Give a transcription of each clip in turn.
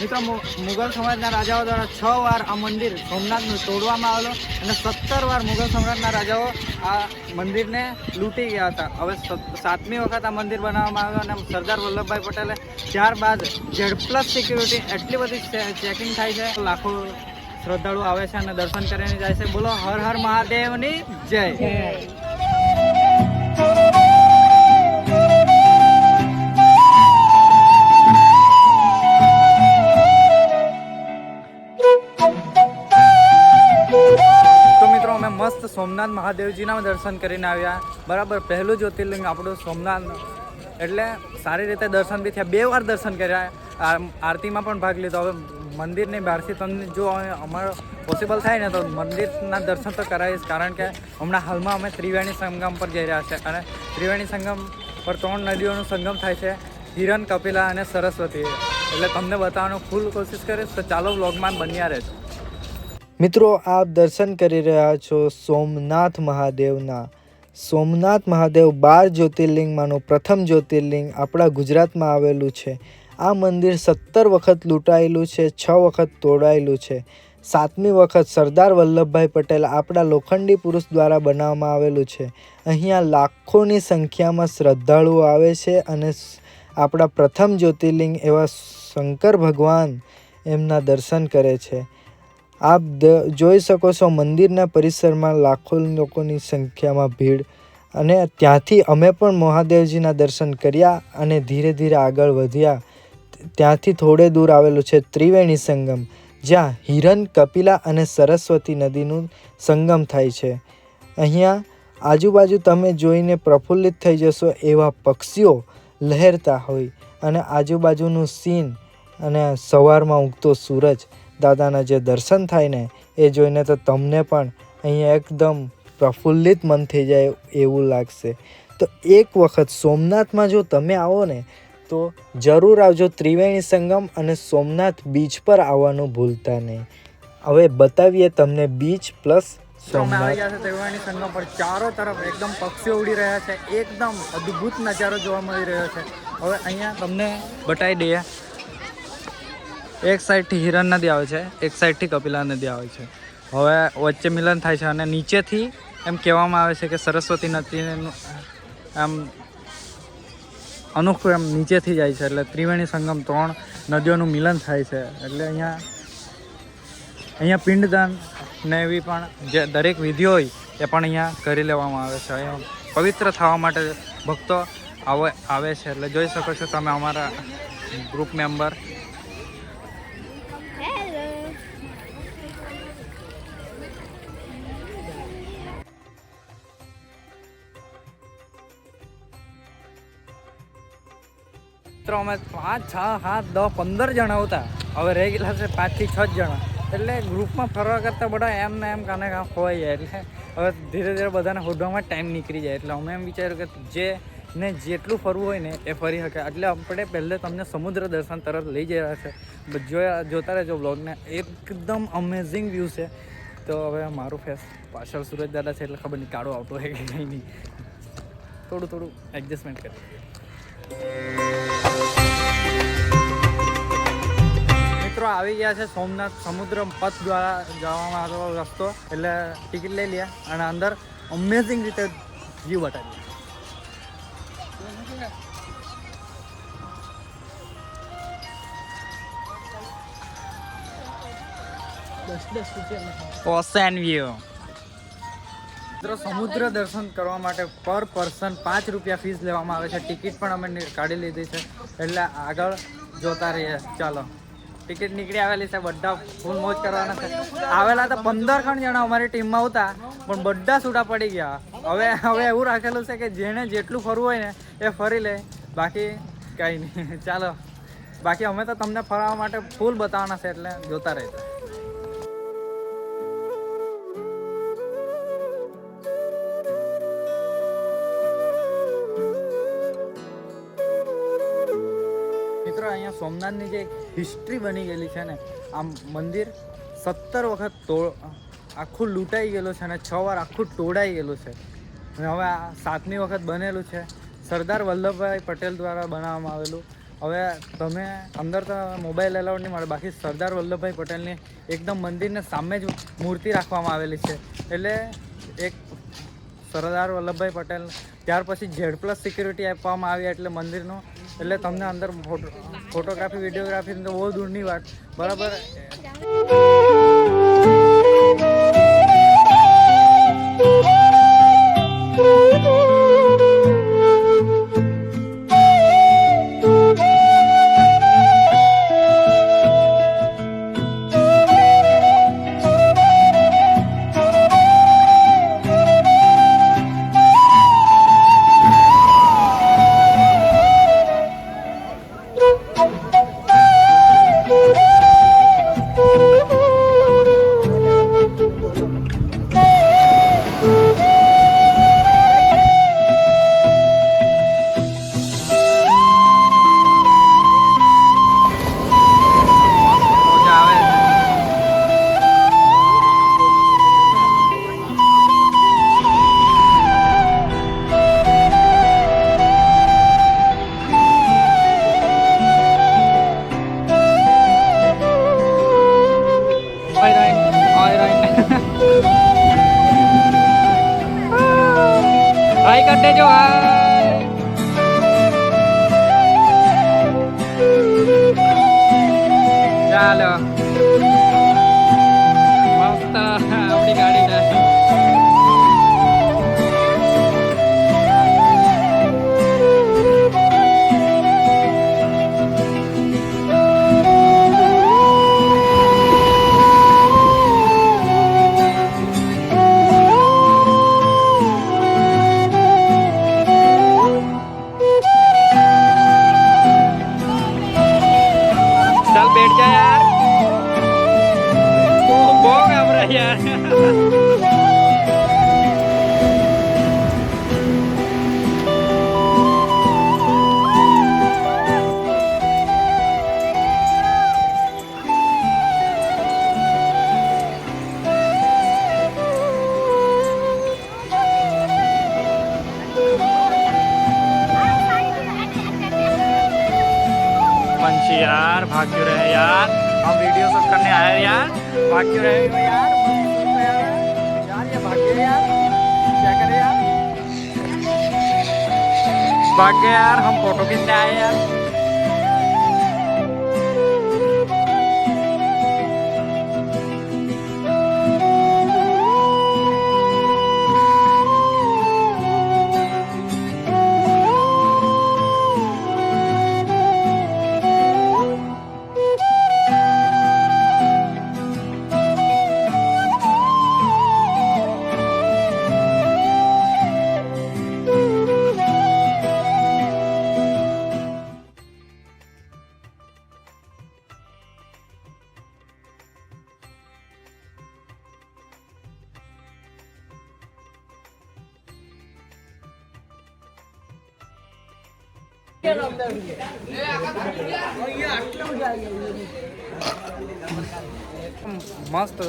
મિત્રો મુગલ સમાજના રાજાઓ દ્વારા 6 વાર આ મંદિર સોમનાથનું તોડવામાં આવેલું અને 17 વાર મુગલ સમ્રાટના રાજાઓ આ મંદિરને લૂંટી ગયા હતા. હવે 7મી વખત આ મંદિર બનાવવામાં આવ્યું અને સરદાર વલ્લભભાઈ પટેલે ત્યારબાદ Z+ સિક્યુરિટી એટલી બધી ચેકિંગ થાય છે, લાખો શ્રદ્ધાળુ આવે છે અને દર્શન કરીને જાય છે. બોલો હર હર મહાદેવની જય. મસ્ત સોમનાથ મહાદેવજીના દર્શન કરીને આવ્યા. બરાબર, પહેલું જ્યોતિર્લિંગ આપણું સોમનાથ, એટલે સારી રીતે દર્શન બી થયા. 2 વાર દર્શન કર્યા, આરતીમાં પણ ભાગ લીધો. હવે મંદિરની બહારથી તમને જો અમારો પોસિબલ થાય ને તો મંદિરના દર્શન તો કરાવીશ, કારણ કે હમણાં હાલમાં અમે ત્રિવેણી સંગમ પર જઈ રહ્યા છે અને ત્રિવેણી સંગમ પર 3 નદીઓનું સંગમ થાય છે, હિરણ, કપિલા અને સરસ્વતી. એટલે તમને બતાવવાનો ફૂલ કોશિશ કરીશ, તો ચાલો વ્લોગમાં બન્યા રહેજો. મિત્રો, આપ દર્શન કરી રહ્યા છો સોમનાથ મહાદેવના. સોમનાથ મહાદેવ 12 જ્યોતિર્લિંગમાંનું પ્રથમ જ્યોતિર્લિંગ આપણા ગુજરાતમાં આવેલું છે. આ મંદિર 17 વખત લૂંટાયેલું છે, 6 વખત તોડાયેલું છે. 7મી વખત સરદાર વલ્લભભાઈ પટેલ આપણા લોખંડી પુરુષ દ્વારા બનાવવામાં આવેલું છે. અહીંયા લાખોની સંખ્યામાં શ્રદ્ધાળુઓ આવે છે અને આપણા પ્રથમ જ્યોતિર્લિંગ એવા શંકર ભગવાન એમના દર્શન કરે છે. આપ જોઈ શકો છો મંદિરના પરિસરમાં લાખો લોકોની સંખ્યામાં ભીડ, અને ત્યાંથી અમે પણ મહાદેવજીના દર્શન કર્યા અને ધીરે ધીરે આગળ વધ્યા. ત્યાંથી થોડે દૂર આવેલું છે ત્રિવેણી સંગમ, જ્યાં હિરણ, કપિલા અને સરસ્વતી નદીનું સંગમ થાય છે. અહીંયા આજુબાજુ તમે જોઈને પ્રફુલ્લિત થઈ જશો એવા પક્ષીઓ લહેરતા હોય, અને આજુબાજુનું સીન અને સવારમાં ઉગતો સૂરજ, દાદાના જે દર્શન થાય ને એ જોઈને તો તમને પણ અહીંયા એકદમ પ્રફુલ્લિત મન થઈ જાય એવું લાગશે. તો એક વખત સોમનાથમાં જો તમે આવો ને તો જરૂર આવજો. ત્રિવેણી સંગમ અને સોમનાથ બીચ પર આવવાનું ભૂલતા નહીં. હવે બતાવીએ તમને બીચ પ્લસ સોમનાથ. આવી ગયા છે ત્રિવેણી સંગમ પર. ચારો તરફ એકદમ પક્ષીઓ ઉડી રહ્યા છે, એકદમ અદ્ભુત નજારો જોવા મળી રહ્યો છે. હવે અહીંયા તમને બતાવી દઈએ, એક સાઈડથી હિરણ નદી આવે છે, એક સાઈડથી કપિલા નદી આવે છે. હવે વચ્ચે મિલન થાય છે અને નીચેથી એમ કહેવામાં આવે છે કે સરસ્વતી નદીનું આમ અનોખું એમ નીચેથી જાય છે. એટલે ત્રિવેણી સંગમ 3 નદીઓનું મિલન થાય છે. એટલે અહીંયા પિંડદાન ને એવી પણ જે દરેક વિધિ હોય એ પણ અહીંયા કરી લેવામાં આવે છે. અહીંયા પવિત્ર થવા માટે ભક્તો આવે છે. એટલે જોઈ શકો છો તમે અમારા ગ્રુપ મેમ્બર. મિત્રો અમે 5, 6, 7, 10, 15 જણા હતા. હવે રહી ગયેલા છે 5 થી 6 જણા. એટલે ગ્રુપમાં ફરવા કરતાં બધા એમ ને એમ કાને કાં ખોવાઈ જાય. એટલે હવે ધીરે ધીરે બધાને શોધવામાં ટાઈમ નીકળી જાય. એટલે અમે એમ વિચાર્યું કે જેને જેટલું ફરવું હોય ને એ ફરી શકે. એટલે આપણે પહેલે તમને સમુદ્ર દર્શન તરફ લઈ જઈ રહ્યા છે. જોતા રહેજો બ્લોગને, એકદમ અમેઝિંગ વ્યૂ છે. તો હવે મારું ફેસ પાછળ સુરજ દાદા છે એટલે ખબર નહીં કાળો આવતો હોય કે કંઈ નહીં, થોડું એડજસ્ટમેન્ટ કરી. મિત્રો આવી ગયા છે સોમનાથ સમુદ્ર પથ દ્વારા જવામાં આવેલો રસ્તો. એટલે ટિકિટ લઈ લે અને અંદર અમેઝિંગ રીતે વ્યૂ બતાવી. Ocean view. મિત્રો સમુદ્ર દર્શન કરવા માટે પર પર્સન 5 રૂપિયા ફીસ લેવામાં આવે છે. ટિકિટ પણ અમે કાઢી લીધી છે, એટલે આગળ જોતા રહીએ. ચાલો, ટિકિટ નીકળી આવેલી છે. બધા ફૂલ મોજ કરવાના છે. આવેલા તો 15 જણા અમારી ટીમમાં હતા, પણ બધા છૂટા પડી ગયા. હવે એવું રાખેલું છે કે જેને જેટલું ફરવું હોય ને એ ફરી લે, બાકી કંઈ નહીં. ચાલો, બાકી અમે તો તમને ફરવા માટે ફૂલ બતાવવાના છે, એટલે જોતા રહેજો. અહીંયા સોમનાથની જે હિસ્ટ્રી બની ગયેલી છે ને, આ મંદિર 17 વખત આખું લૂંટાઈ ગયેલું છે અને 6 વાર આખું તોડાઈ ગયેલું છે. અને હવે આ 7મી વખત બનેલું છે. સરદાર વલ્લભભાઈ પટેલ દ્વારા બનાવવામાં આવેલું હવે તમે અંદર તો મોબાઈલ એલાઉડ નહીં મળે, બાકી સરદાર વલ્લભભાઈ પટેલની એકદમ મંદિરને સામે જ મૂર્તિ રાખવામાં આવેલી છે. એટલે એક સરદાર વલ્લભભાઈ પટેલ, ત્યાર પછી Z+ સિક્યુરિટી આપવામાં આવી એટલે મંદિરનું, એટલે તમને અંદર ફોટોગ્રાફી વિડીયોગ્રાફી તો બહુ દૂરની વાત, બરાબર. હાય કરી દેજો. ચાલો મસ્ત આપણી ગાડી ને बैठ जा यार, तो बहुत घबरा यार. पंछी यार भाग क्यों रहे यार, हम वीडियो शूट करने आए यार, भाग क्यों रहे हो यार, यार ये भाग गए यार, क्या करें यार, भाग गए यार, हम फोटो खींचने आए यार. મસ્ત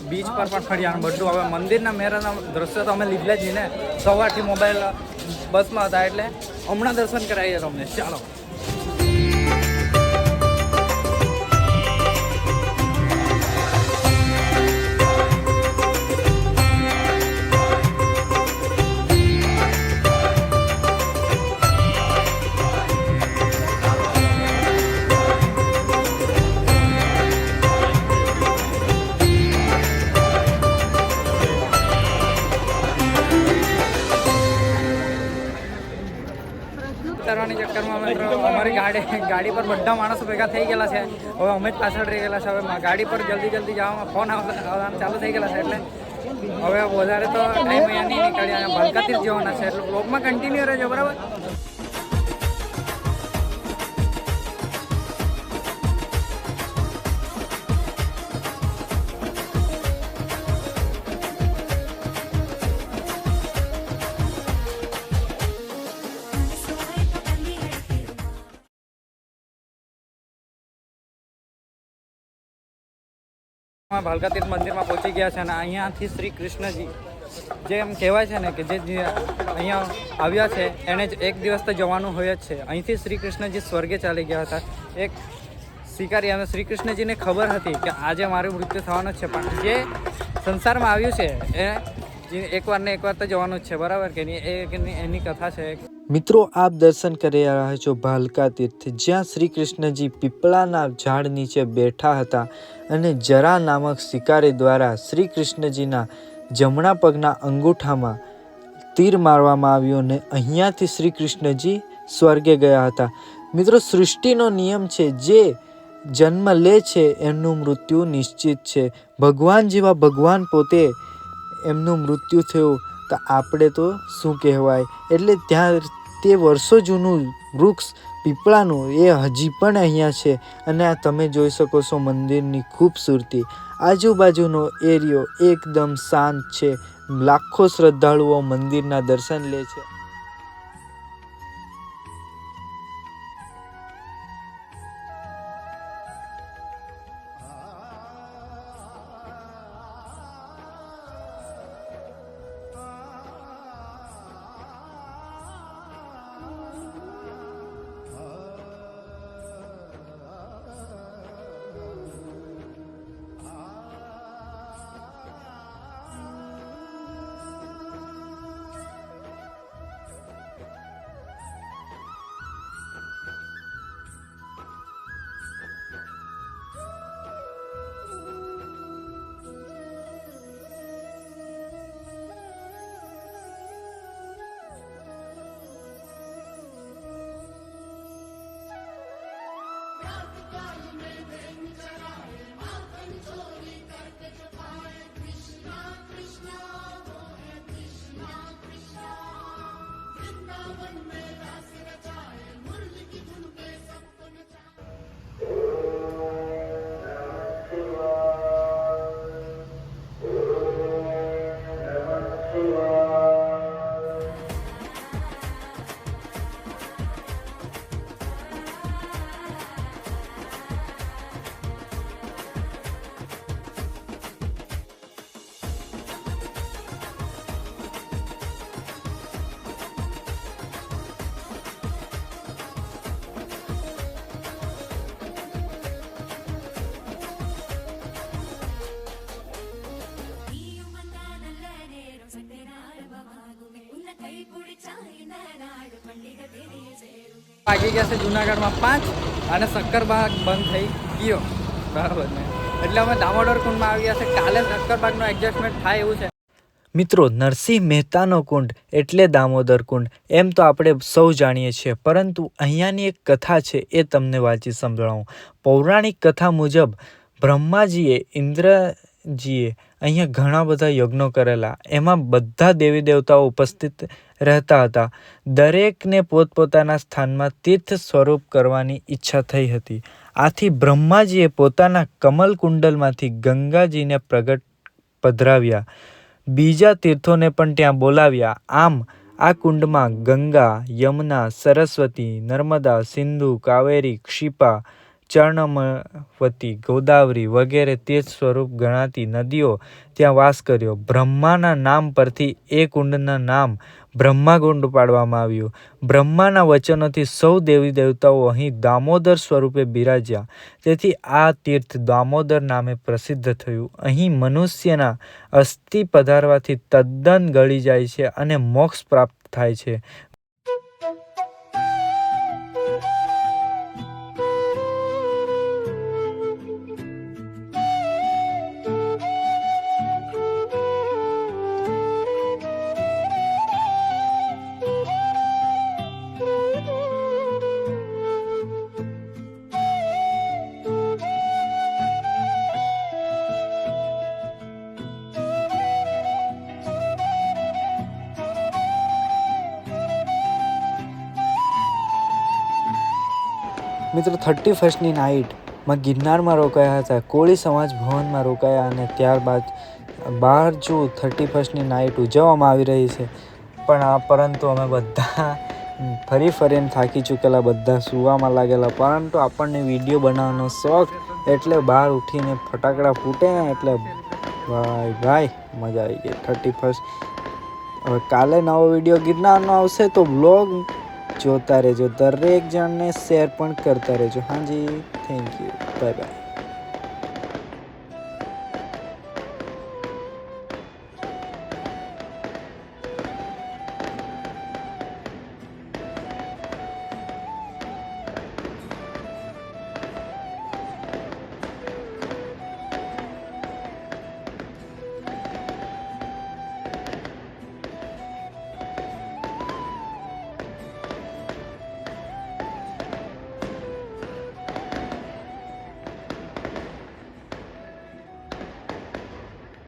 બીચ પર પણ ફર્યા બધું. હવે મંદિરના મેરાના દ્રશ્યો તો અમે લીધેલા જ ને, સવારથી મોબાઈલ બસમાં હતા એટલે હમણાં દર્શન કરાવીએ તમને. ચાલો. ઉતારવાની ચક્કરમાં અમારી ગાડી પર બધા માણસો ભેગા થઈ ગયેલા છે. હવે અમે જ પાછળ રહી ગયેલા છે. હવે ગાડી પર જલ્દી જવામાં ફોન આવવાનું ચાલુ થઈ ગયેલા છે એટલે હવે વધારે તો ટાઈમ અહીંયા નહીં નીકળ્યા અને ભાલકાથી જ જવાના છે, એટલે બ્લોગમાં કન્ટિન્યુ રહેજો, બરાબર. ભાલકા તીર્થ મંદિરમાં પહોંચી ગયા છે અને અહીંયાથી શ્રી કૃષ્ણજી જેમ કહેવાય છે ને કે જે અહીંયા આવ્યા છે એને જ એક દિવસ તો જવાનું હોય જ છે. અહીંથી શ્રી કૃષ્ણજી સ્વર્ગે ચાલી ગયા હતા. એક શિકારી અને શ્રી કૃષ્ણજીને ખબર હતી કે આજે મારું મૃત્યુ થવાનું જ છે, પણ જે સંસારમાં આવ્યું છે એ એકવાર ને એકવાર તો જવાનું જ છે, બરાબર કે નહીં? એની કથા છે. મિત્રો, આપ દર્શન કરી રહ્યા છો ભાલકા તીર્થ, જ્યાં શ્રી કૃષ્ણજી પીપળાના ઝાડ નીચે બેઠા હતા અને જરા નામક શિકારી દ્વારા શ્રી કૃષ્ણજીના જમણા પગના અંગૂઠામાં તીર મારવામાં આવ્યું અને અહીંયાથી શ્રી કૃષ્ણજી સ્વર્ગે ગયા હતા. મિત્રો, સૃષ્ટિનો નિયમ છે, જે જન્મ લે છે એમનું મૃત્યુ નિશ્ચિત છે. ભગવાન જેવા ભગવાન પોતે એમનું મૃત્યુ થયું તો આપણે તો શું કહેવાય. એટલે ત્યાં તે વર્ષો જૂનું વૃક્ષ પીપળાનું એ હજી પણ અહીંયા છે. અને આ તમે જોઈ શકો છો મંદિરની ખૂબસૂરતી. આજુબાજુનો એરિયો એકદમ શાંત છે. લાખો શ્રદ્ધાળુઓ મંદિરના દર્શન લે છે. વાગી ગયા છે જુનાગઢમાં 5 અને શક્કરબાગ બંધ થઈ ગયો, બરાબર ને? એટલે અમે દામોદર કુંડમાં આવી ગયા છે. કાલે શક્કરબાગનો એડજસ્ટમેન્ટ થાય એવું છે. મિત્રો, નરસિંહ મહેતાનો કુંડ એટલે દામોદર કુંડ એમ તો આપણે સૌ જાણીએ છીએ, પરંતુ અહીંયાની એક કથા છે એ તમને વાંચી સંભળાવું. પૌરાણિક કથા મુજબ બ્રહ્માજીએ ઇન્દ્રજીએ અહીંયા ઘણા બધા યજ્ઞો કરેલા. એમાં બધા દેવી દેવતાઓ ઉપસ્થિત રહેતા હતા. દરેકને પોતપોતાના સ્થાનમાં તીર્થ સ્વરૂપ કરવાની ઈચ્છા થઈ હતી. આથી બ્રહ્માજીએ પોતાના કમલ કુંડલમાંથી ગંગાજીને પધરાવ્યા. બીજા તીર્થોને પણ ત્યાં બોલાવ્યા. આમ આ કુંડમાં ગંગા, યમુના, સરસ્વતી, નર્મદા, સિંધુ, કાવેરી, ક્ષિપા, ચર્ણમવતી, ગોદાવરી વગેરે તીર્થ સ્વરૂપ ગણાતી નદીઓ ત્યાં વાસ કર્યો. બ્રહ્માના નામ પરથી એ કુંડના નામ બ્રહ્માકુંડ પાડવામાં આવ્યું. બ્રહ્માના વચનોથી સૌ દેવી દેવતાઓ અહીં દામોદર સ્વરૂપે બિરાજ્યા. તેથી આ તીર્થ દામોદર નામે પ્રસિદ્ધ થયું. અહીં મનુષ્યના અસ્થિ પધારવાથી તદ્દન ગળી જાય છે અને મોક્ષ પ્રાપ્ત થાય છે. મિત્રો, 31st નાઇટમાં ગિરનારમાં રોકાયા હતા. કોળી સમાજ ભવનમાં રોકાયા અને ત્યારબાદ 12 જૂન 31st નાઇટ ઉજવવામાં આવી રહી છે. પરંતુ અમે બધા ફરીને થાકી ચૂકેલા, બધા સૂવામાં લાગેલા. પરંતુ આપણને વિડીયો બનાવવાનો શોખ એટલે બહાર ઉઠીને ફટાકડા ફૂટે ને એટલે ભાઈ મજા આવી ગઈ. 31 હવે કાલે નવો વિડીયો ગિરનારનો આવશે તો બ્લોગ જોતા રહેજો. દરેક જણને શેર પણ કરતા રહેજો. હાજી, થેન્ક યુ, બાય બાય.